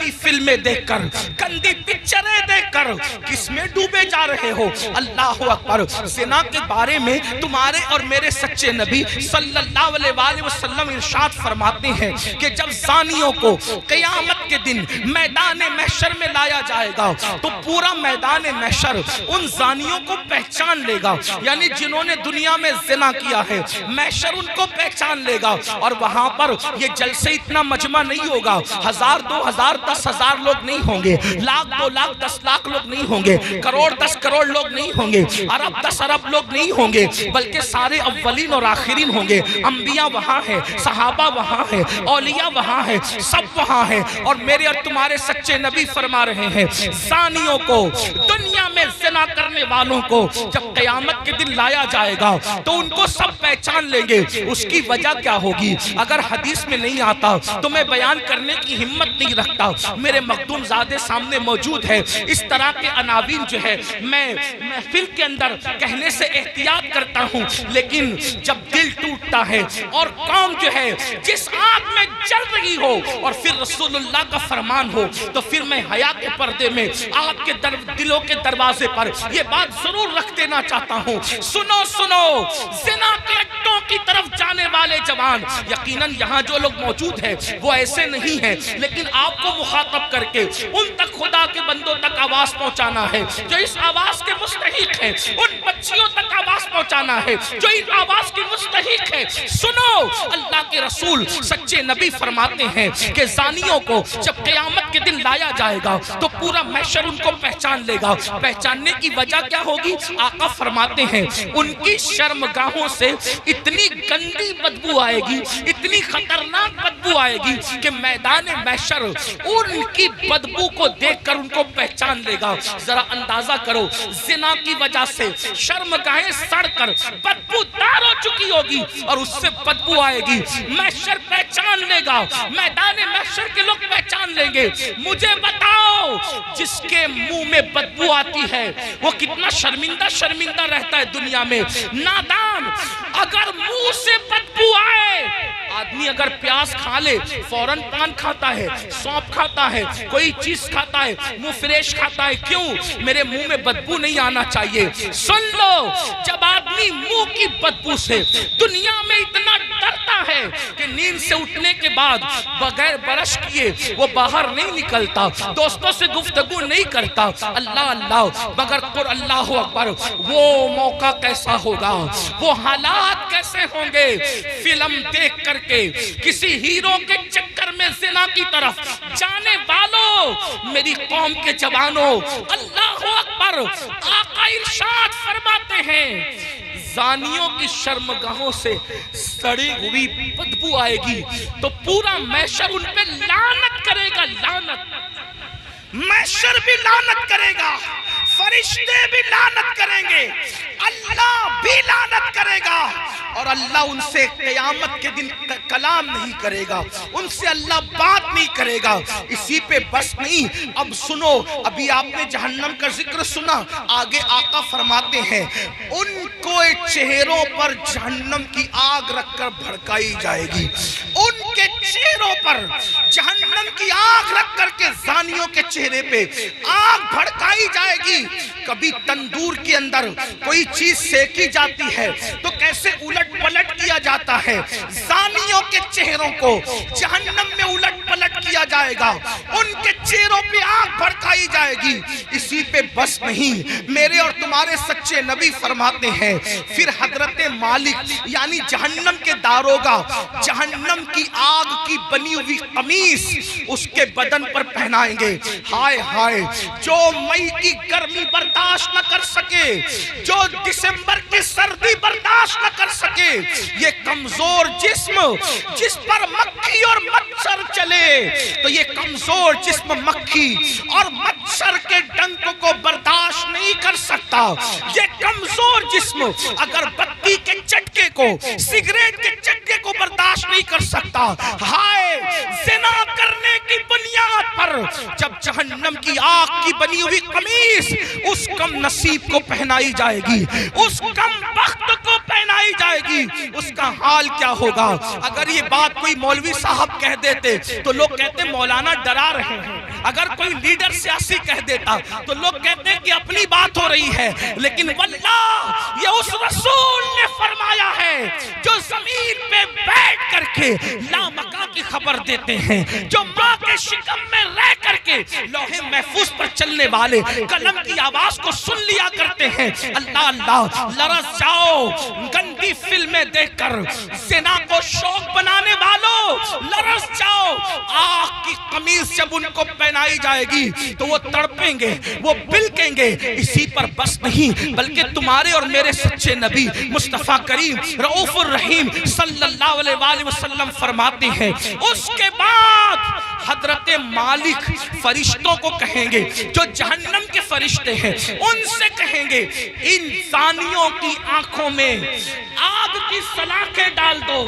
گندی فلمیں دیکھ کر، گندی پکچریں دیکھ کر کس میں ڈوبے جا رہے ہو؟ اللہ اکبر۔ زنا کے بارے میں تمہارے اور میرے سچے نبی صلی اللہ علیہ وآلہ وسلم ارشاد فرماتے ہیں کہ جب زانیوں کو قیامت کے دن میدان محشر میں لایا جائے گا تو پورا میدان محشر ان زانیوں کو پہچان لے گا، یعنی جنہوں نے دنیا میں زنا کیا ہے محشر ان کو پہچان لے گا، اور وہاں پر یہ جلسے اتنا مجمع نہیں ہوگا، 1000 2000 10,000 لوگ نہیں ہوں گے، 1,00,000 2,00,000 10,00,000 لوگ نہیں ہوں گے، کروڑ 10 کروڑ لوگ نہیں ہوں گے، ارب 10 ارب لوگ نہیں ہوں گے، بلکہ سارے اولین اور آخرین ہوں گے۔ انبیاء وہاں ہیں، صحابہ وہاں ہیں، اولیاء وہاں ہیں، سب وہاں ہیں، اور میرے اور تمہارے سچے نبی فرما رہے ہیں زانیوں کو، دنیا میں زنا کرنے والوں کو جب قیامت کے دن لایا جائے گا تو ان کو سب پہچان لیں گے۔ اس کی وجہ کیا ہوگی؟ اگر حدیث میں نہیں آتا تو میں بیان کرنے کی ہمت نہیں رکھتا، میرے مخدوم زادے سامنے موجود ہے۔ اس طرح کے عناوین جو ہے میں محفل کے اندر کہنے سے احتیاط کرتا ہوں، لیکن جب دل ٹوٹتا ہے اور قوم جو ہے جس آگ میں جل رہی ہو اور پھر رسول اللہ کا فرمان ہو تو پھر میں حیا کے پردے میں آپ کے دلوں کے دروازے پر یہ بات ضرور رکھ دینا چاہتا ہوں، سنو سنو، زنا کے اڈوں کی طرف جانے والے جوان، یقیناً یہاں جو لوگ موجود ہیں وہ ایسے نہیں ہیں، لیکن آپ کو مخاطب کر کے ان تک خدا کے بندوں تک آواز پہنچانا ہے جو اس آواز کے مستحق ہیں، ان بچیوں تک آواز پہنچانا ہے جو اس آواز کی مستحق ہے۔ سنو، اللہ کے رسول سچے نبی فرماتے ہیں کہ زانیوں کو جب قیامت کے دن لایا جائے گا تو پورا محشر ان کو پہچان لے گا۔ پہچاننے کی وجہ کیا ہوگی؟ آقا فرماتے ہیں ان کی شرمگاہوں سے اتنی گندی بدبو آئے گی، اتنی خطرناک بدبو آئے گی کہ میدان محشر ان کی بدبو کو دیکھ کر ان کو پہچان لے گا۔ ذرا اندازہ کرو، زنا کی وجہ سے شرمگاہیں سڑ کر بدبو دار ہو چکی ہوگی اور اس سے بدبو آئے گی، محشر پہچان لے گا، میدان محشر کے لوگ پہچان لیں گے۔ مجھے بتاؤ جس کے منہ میں بدبو آتی ہے وہ کتنا شرمندہ رہتا ہے دنیا میں۔ نادان، اگر منہ سے بدبو آئے، آدمی اگر پیاز کھا لے فوراً پان کھاتا ہے، سونپ کھاتا ہے، کوئی چیز کھاتا ہے، منہ فریش کھاتا ہے، کیوں؟ میرے منہ میں بدبو نہیں آنا چاہیے۔ سن لو، جب آدمی منہ کی بدبو سے دنیا میں اتنا ڈرتا ہے کہ نیند سے اٹھنے کے بعد بغیر برش کیے وہ باہر نہیں نکلتا، دوستوں سے گفتگو نہیں کرتا، اللہ اللہ مگر اللہ اکبر، وہ موقع کیسا ہوگا، وہ حالات کیسے ہوں گے؟ فلم دیکھ کر کے کسی ہیرو کے چکر میں زنا کی طرف جانے والوں، میری قوم کے جوانوں، اللہ اکبر، آقا ارشاد فرماتے ہیں زانیوں کی شرمگاہوں سے سڑی ہوئی بدبو آئے گی تو پورا محشر ان پہ لعنت کرے گا، لعنت، محشر بھی لعنت کرے گا، فرشتے بھی لعنت کریں گے، اللہ بھی لعنت کرے گا، اور اللہ ان سے قیامت کے دن کلام نہیں کرے گا، ان سے اللہ بات نہیں کرے گا۔ اسی پہ بس نہیں، اب سنو، ابھی آپ نے جہنم کا ذکر سنا، آگے آقا فرماتے ہیں ان کو چہروں پر جہنم کی آگ رکھ کر بھڑکائی جائے گی، ان کے چہروں پر جہنم کی آگ رکھ کر کے زانیوں کے چہرے پہ آگ بھڑکائی جائے گی۔ کبھی تندور کے اندر کوئی چیز سیکی جاتی ہے تو کیسے الٹ پلٹ کیا جاتا ہے، زانیوں کے چہروں کو جہنم میں الٹ پلٹ کیا جائے گا، ان کے چہروں پہ آگ بھڑکائی جائے گی۔ اسی پہ بس نہیں، میرے اور تمہارے سچے نبی فرماتے ہیں پھر حضرت مالک یعنی جہنم کے داروغہ جہنم کی آگ کی بنی ہوئی قمیص اس کے بدن پر پہنائیں گے۔ ہائے ہائے، جو مئی کی گرمی برداشت نہ کر سکے، جو دسمبر کی سردی برداشت نہ کر سکے، یہ کمزور جسم جس پر مکھی اور مچھر چلے تو یہ کمزور جسم مکھی اور مچھر کے ڈنک کو برداشت نہیں کر سکتا۔ یہ کمزور جسم اگر بتی کے چٹکے کو، سگریٹ کے چٹکے کو برداشت نہیں کر سکتا۔ ہائے، زنا کرنے کی بنیاد پر جب جہنم کی آگ کی بنی ہوئی قمیص اس کم نصیب کو پہنائی جائے گی، اس کم بخت کو پہنائی پہنائی جائے گی اس کا حال کیا ہوگا؟ اگر یہ بات کوئی مولوی صاحب کہہ دیتے تو لوگ کہتے مولانا ڈرا رہے ہیں، اگر کوئی لیڈر سیاسی کہہ دیتا تو لوگ کہتے کہ اپنی بات ہو رہی ہے، لیکن واللہ یہ اس رسول نے فرمایا ہے جو زمین پہ بیٹھ کر کے لامکاں کی خبر دیتے ہیں، جو ماں کے شکم میں رہ کر کے لوح محفوظ پر چلنے والے قلم کی آواز کو سن لیا کرتے ہیں۔ اللہ اللہ، لرز جاؤ گندی فلمیں دیکھ کر زنا کو شوق بنانے والوں، لرز جاؤ، آگ کی قمیص جب ان کو پہنائی جائے گی تو وہ تڑپیں گے، وہ بلکیں گے۔ اسی پر بس نہیں بلکہ تمہارے اور میرے سچے نبی مصطفیٰ کریم رؤوف الرحیم صلی اللہ علیہ وآلہ وسلم فرماتے ہیں اس کے بعد حضرت مالک فرشتوں کو کہیں گے جو جہنم کے فرشتے ہیں، ان سے کہیں گے ان زانیوں کی آنکھوں میں آگ کی سلاخیں ڈال دو،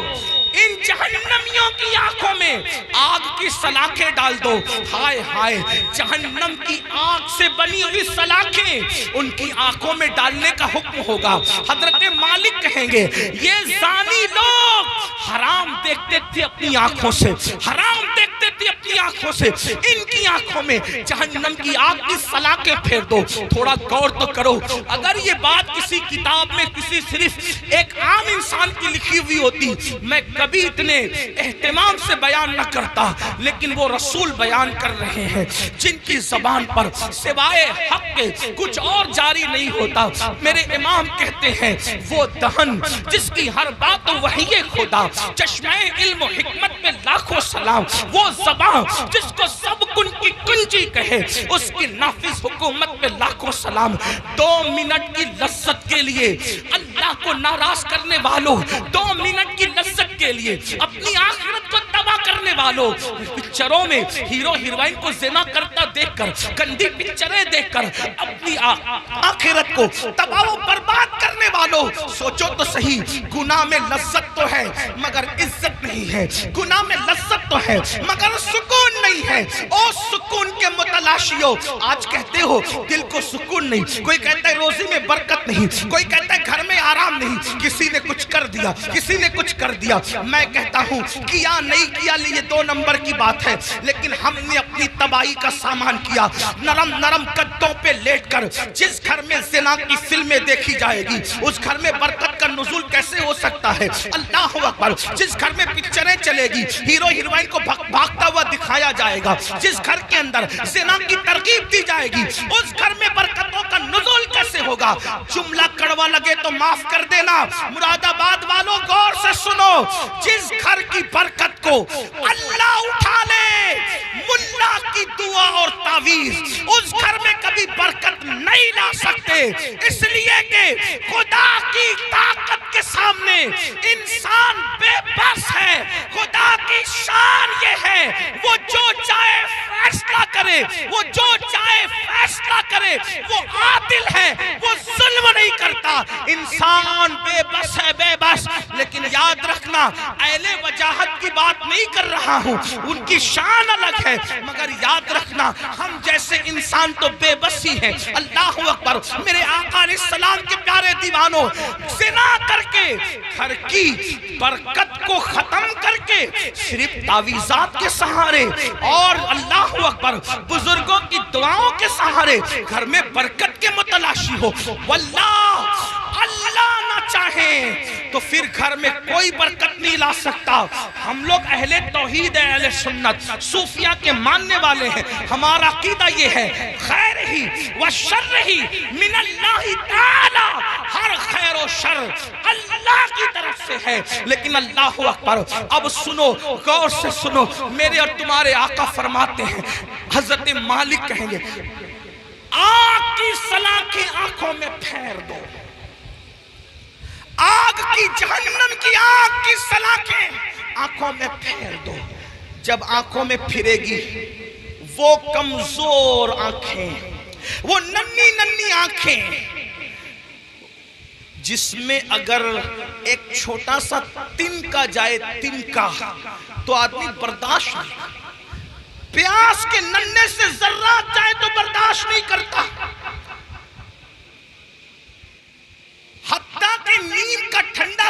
ان جہنمیوں کی آنکھوں میں آگ کی سلاخیں ڈال دو۔ ہائے ہائے، جہنم کی آگ سے بنی ہوئی سلاخیں ان کی آنکھوں میں ڈالنے کا حکم ہوگا۔ حضرت مالک کہیں گے یہ زانی لوگ حرام دیکھتے تھے اپنی آنکھوں سے، حرام دیکھتے تھے اپنی آنکھوں سے، ان کی آنکھوں میں جہنم کی آگ کی سلاخیں پھیر دو۔ تھوڑا غور تو کرو، اگر یہ بات کسی کتاب میں کسی صرف ایک عام انسان کی لکھی ہوئی ہوتی میں کبھی اتنے اہتمام سے بیان نہ کرتا، لیکن وہ رسول بیان کر رہے ہیں جن کی زبان پر سوائے حق کے کچھ اور جاری نہیں ہوتا۔ میرے امام کہتے ہیں وہ دہن جس کی ہر بات وحی خدا، چشمہ علم و حکمت میں لاکھوں سلام، وہ زبان جس کو سب کن کی کنجی کہے اس کی نافذ حکومت میں لاکھوں سلام۔ 2 منٹ کی لذت کے لیے اللہ کو ناراض کرنے والوں، 2 منٹ کی لذت کے لیے اپنی آخرت کو تباہ کرنے والوں، پکچروں میں ہیرو ہیروئن کو زنا کرتا دیکھ کر، گندی پکچریں دیکھ کر اپنی آخرت کو تباہ و برباد کرنے والوں، سوچو تو صحیح، گناہ میں لذت تو ہے مگر عزت نہیں ہے، گناہ میں لذت تو ہے مگر سکون نہیں ہے۔ او سکون کے متلاشیوں، آج کہتے ہو دل کو سکون نہیں، کوئی کہتا ہے روزی میں برکت نہیں، کوئی کہتا ہے گھر میں آرام نہیں، کسی نے کچھ کر دیا، کسی نے کچھ کر دیا۔ میں کہتا ہوں کیا نہیں کیا یہ 2 نمبر کی بات ہے، لیکن ہم نے اپنی تباہی کا سامان کیا۔ نرم نرم قدوں پہ لیٹ کر جس گھر میں زنا کی فلمیں دیکھی جائے گی اس گھر میں برکت کا نزول کیسے ہو سکتا ہے؟ اللہ اکبر۔ جس گھر میں پکچریں چلے گی، ہیرو ہیروئن کو بھاگتا ہوا دکھایا جائے گا، جس گھر کے اندر زنا کی ترغیب دی جائے گی اس گھر میں برکتوں کا نزول کیسے ہوگا؟ جملہ کڑوا لگے تو معاف کر دینا، مراد آباد والوں غور سے سنو، جس گھر کی برکت کو اللہ اٹھا لے ملا کی دعا اور تعویذ، اس گھر میں کبھی برکت نہیں لا سکتے، اس لیے کہ خدا کی طاقت کے سامنے انسان بے بس ہے۔ خدا کی شان یہ ہے وہ جو چاہے فیصلہ کرے، وہ جو چاہے فیصلہ کرے، وہ عادل ہے، وہ ظلم نہیں کرتا۔ انسان بے بس ہے، بے بس، لیکن یاد رکھنا اہل وجاہت کی بات نہیں کر رہا ہوں، ان کی شان الگ ہے، مگر یاد رکھنا ہم جیسے انسان تو بے بس ہی ہیں۔ اللہ اکبر۔ میرے آقا علیہ السلام کے پیارے دیوانوں، زنا کر کے گھر کی برکت کو ختم کر کے صرف تعویذات کے سہارے اور اللہ اکبر بزرگوں کی دعاؤں کے سہارے گھر میں برکت کے متلاشی ہو، واللہ اللہ نہ چاہے تو پھر گھر میں کوئی برکت نہیں لا سکتا۔ ہم لوگ اہل توحید ہیں، اہل سنت، صوفیہ کے ماننے والے ہیں، ہمارا عقیدہ یہ ہے خیر ہی و شر ہی من اللہ تعالی، ہر خیر و شر اللہ کی طرف سے ہے۔ لیکن اللہ اکبر، اب سنو، غور سے سنو، میرے اور تمہارے آقا فرماتے ہیں، حضرت مالک کہیں گے آگ کی سلاخیں آنکھوں میں پھیر دو، آگ کی جہنم کی آگ کی سلاخیں آنکھوں میں پھیر دو۔ جب آنکھوں میں پھرے گی وہ کمزور آنکھیں، وہ ننھی ننھی آنکھیں جس میں اگر ایک چھوٹا سا تنکا جائے، تنکا، تو آدمی برداشت نہیں، پیاس کے ننھے سے ذرات جائے تو برداشت نہیں کرتا، حتیٰ کہ نیند کا ٹھنڈا